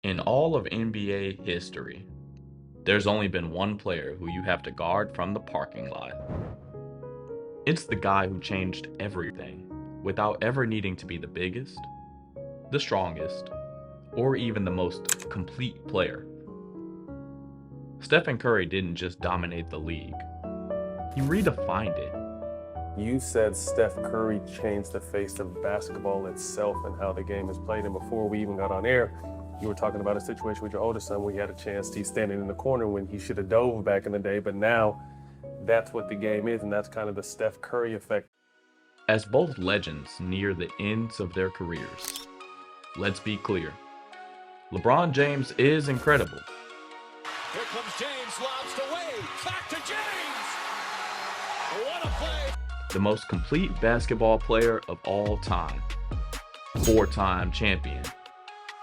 In all of NBA history, there's only been one player who you have to guard from the parking lot. It's the guy who changed everything without ever needing to be the biggest, the strongest, or even the most complete player. Stephen Curry didn't just dominate the league, he redefined it. You said Steph Curry changed the face of basketball itself and how the game is played. And before we even got on air, you were talking about a situation with your older son where he had a chance. He's standing in the corner when he should have dove back in the day. But now that's what the game is. And that's kind of the Steph Curry effect. As both legends near the ends of their careers, let's be clear, LeBron James is incredible. Here comes James, lobs to Wade, back to James! What a play! The most complete basketball player of all time, four-time champion,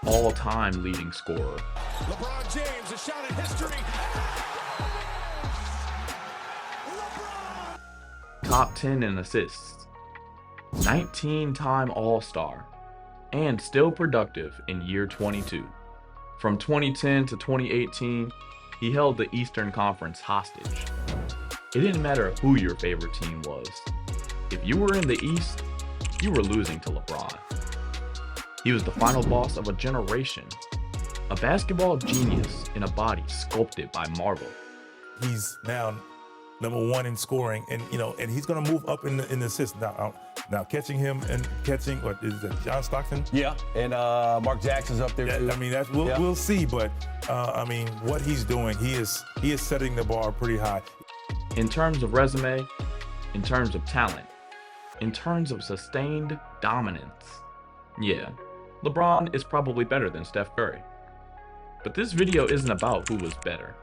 all-time leading scorer. LeBron James, a shot at history. LeBron! Top 10 in assists, 19-time All-Star, and still productive in year 22. From 2010 to 2018, he held the Eastern Conference hostage. It didn't matter who your favorite team was. If you were in the East, you were losing to LeBron. He was the final boss of a generation, a basketball genius in a body sculpted by marble. He's now number one in scoring, and he's going to move up in the assists now. Catching him and catching, what is that, John Stockton? Yeah, and Mark Jackson's up there too. I mean, we'll see, but what he's doing, he is setting the bar pretty high. In terms of resume, in terms of talent, in terms of sustained dominance, yeah, LeBron is probably better than Steph Curry. But this video isn't about who was better.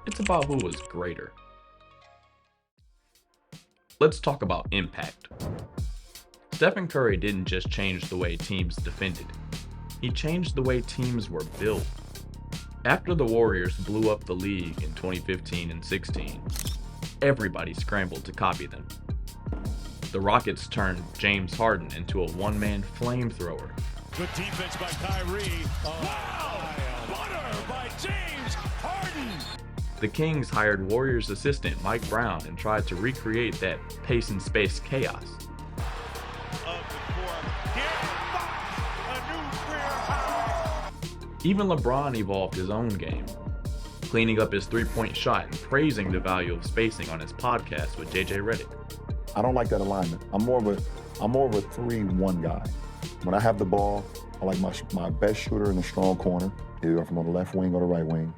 It's about who was greater. Let's talk about impact. Stephen Curry didn't just change the way teams defended. He changed the way teams were built. After the Warriors blew up the league in 2015 and 16, everybody scrambled to copy them. The Rockets turned James Harden into a one-man flamethrower. Good defense by Kyrie. Wow! Butter by James Harden! The Kings hired Warriors assistant Mike Brown and tried to recreate that pace and space chaos. Even LeBron evolved his own game, cleaning up his three-point shot and praising the value of spacing on his podcast with JJ Redick. I don't like that alignment. I'm more of a 3-1 guy. When I have the ball, I like my best shooter in the strong corner, either from the left wing or the right wing,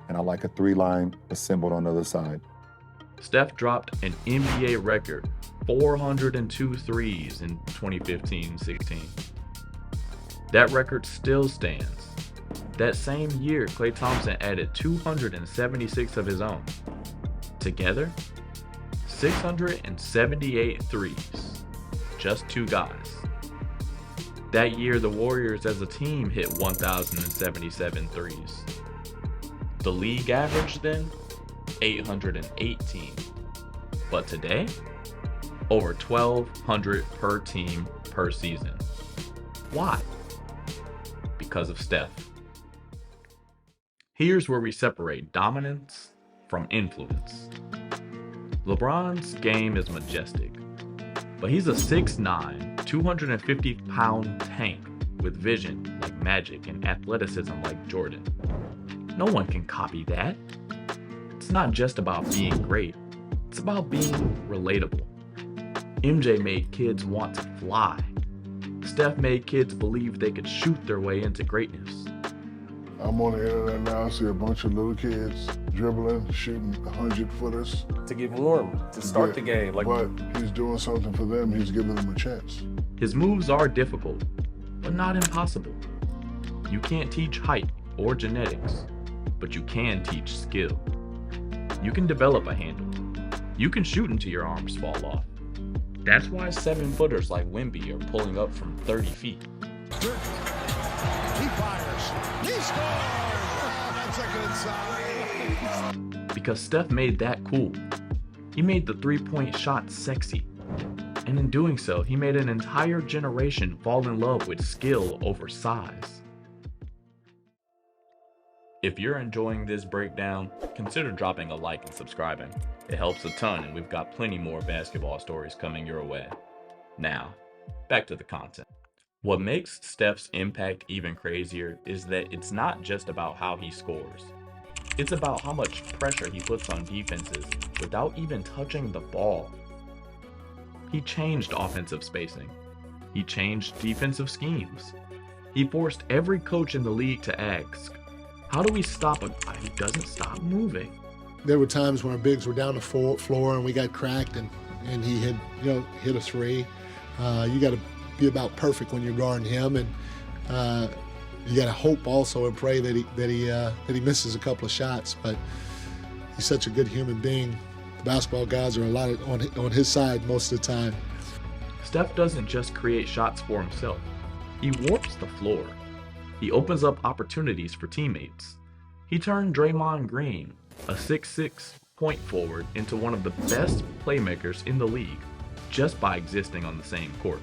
and I like a three-line assembled on the other side. Steph dropped an NBA record 402 threes in 2015-16. That record still stands. That same year, Klay Thompson added 276 of his own. Together, 678 threes. Just two guys. That year, the Warriors as a team hit 1,077 threes. The league average then, 818. But today, over 1,200 per team per season. Why? Because of Steph. Here's where we separate dominance from influence. LeBron's game is majestic, but he's a 6'9", 250-pound tank with vision like Magic and athleticism like Jordan. No one can copy that. It's not just about being great, it's about being relatable. MJ made kids want to fly. Steph made kids believe they could shoot their way into greatness. I'm on the internet now, I see a bunch of little kids dribbling, shooting 100-footers. To get warm, to start the game. But he's doing something for them, he's giving them a chance. His moves are difficult, but not impossible. You can't teach height or genetics, but you can teach skill. You can develop a handle. You can shoot until your arms fall off. That's why 7-footers like Wemby are pulling up from 30 feet. He fires. He scores! That's a good sign. Because Steph made that cool. He made the three-point shot sexy. And in doing so, he made an entire generation fall in love with skill over size. If you're enjoying this breakdown, consider dropping a like and subscribing. It helps a ton, and we've got plenty more basketball stories coming your way. Now, back to the content. What makes Steph's impact even crazier is that it's not just about how he scores. It's about how much pressure he puts on defenses without even touching the ball. He changed offensive spacing. He changed defensive schemes. He forced every coach in the league to ask, how do we stop a guy who doesn't stop moving? There were times when our bigs were down the floor and we got cracked and he had, hit a three. You got to be about perfect when you're guarding him, and you got to hope also and pray that he misses a couple of shots. But he's such a good human being. The basketball guys are a lot on his side most of the time. Steph doesn't just create shots for himself. He warps the floor. He opens up opportunities for teammates. He turned Draymond Green, a 6'6" point forward, into one of the best playmakers in the league just by existing on the same court.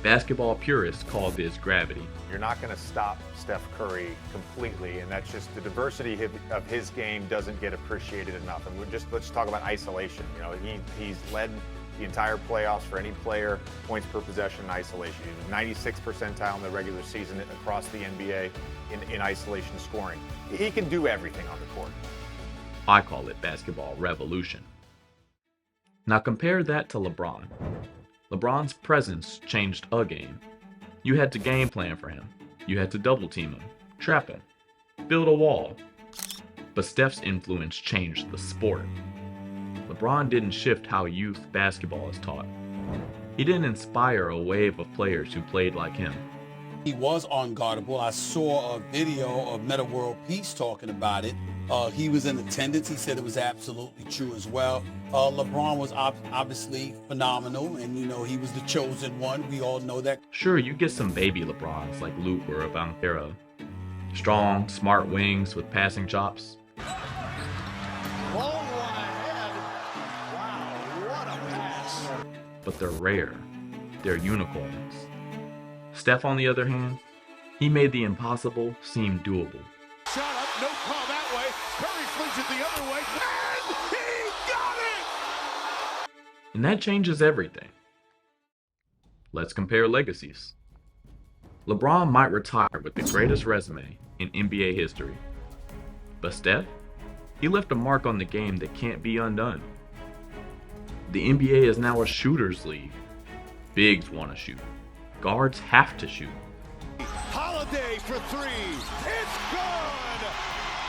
Basketball purists call this gravity. You're not going to stop Steph Curry completely, and that's just the diversity of his game doesn't get appreciated enough. And let's talk about isolation. He's led the entire playoffs for any player, points per possession in isolation. He's 96th percentile in the regular season across the NBA in isolation scoring. He can do everything on the court. I call it basketball revolution. Now compare that to LeBron. LeBron's presence changed a game. You had to game plan for him. You had to double team him, trap him, build a wall. But Steph's influence changed the sport. LeBron didn't shift how youth basketball is taught. He didn't inspire a wave of players who played like him. He was unguardable. I saw a video of Meta World Peace talking about it. He was in attendance. He said it was absolutely true as well. LeBron was obviously phenomenal, and he was the chosen one. We all know that. Sure, you get some baby LeBrons like Luke or Banchero. Strong, smart wings with passing chops. Long one ahead. Wow, what a pass. But they're rare. They're unicorns. Steph, on the other hand, he made the impossible seem doable. Shot up, no call that way. Curry flings it the other way, and he got it! And that changes everything. Let's compare legacies. LeBron might retire with the greatest resume in NBA history. But Steph, he left a mark on the game that can't be undone. The NBA is now a shooter's league. Bigs want to shoot. Guards have to shoot. Holiday for three. It's good!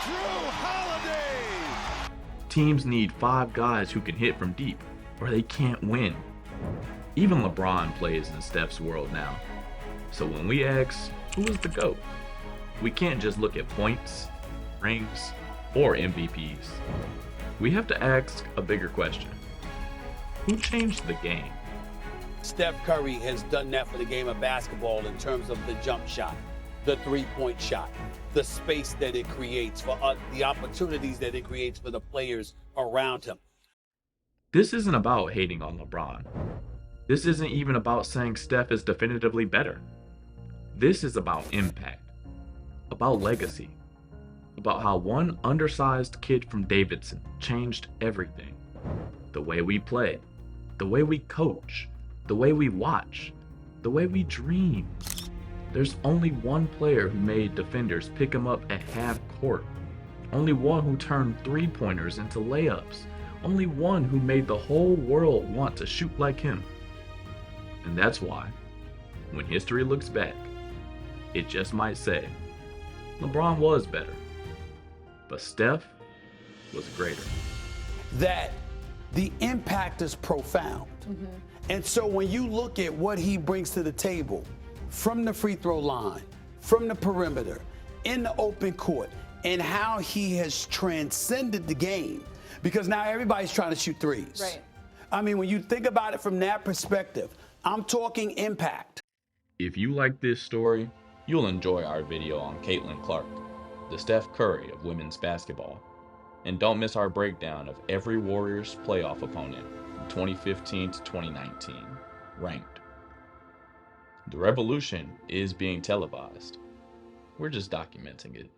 Drew Holiday! Teams need 5 guys who can hit from deep, or they can't win. Even LeBron plays in Steph's world now. So when we ask, who is the GOAT? We can't just look at points, rings, or MVPs. We have to ask a bigger question. Who changed the game? Steph Curry has done that for the game of basketball in terms of the jump shot, the three-point shot, the space that it creates for the opportunities that it creates for the players around him. This isn't about hating on LeBron. This isn't even about saying Steph is definitively better. This is about impact, about legacy, about how one undersized kid from Davidson changed everything. The way we play, the way we coach, the way we watch, the way we dream. There's only one player who made defenders pick him up at half court. Only one who turned three-pointers into layups. Only one who made the whole world want to shoot like him. And that's why, when history looks back, it just might say, LeBron was better, but Steph was greater. That the impact is profound. And so when you look at what he brings to the table, from the free throw line, from the perimeter, in the open court, and how he has transcended the game, because now everybody's trying to shoot threes. Right. I mean, when you think about it from that perspective, I'm talking impact. If you like this story, you'll enjoy our video on Caitlin Clark, the Steph Curry of women's basketball. And don't miss our breakdown of every Warriors playoff opponent from 2015 to 2019, ranked. The revolution is being televised. We're just documenting it.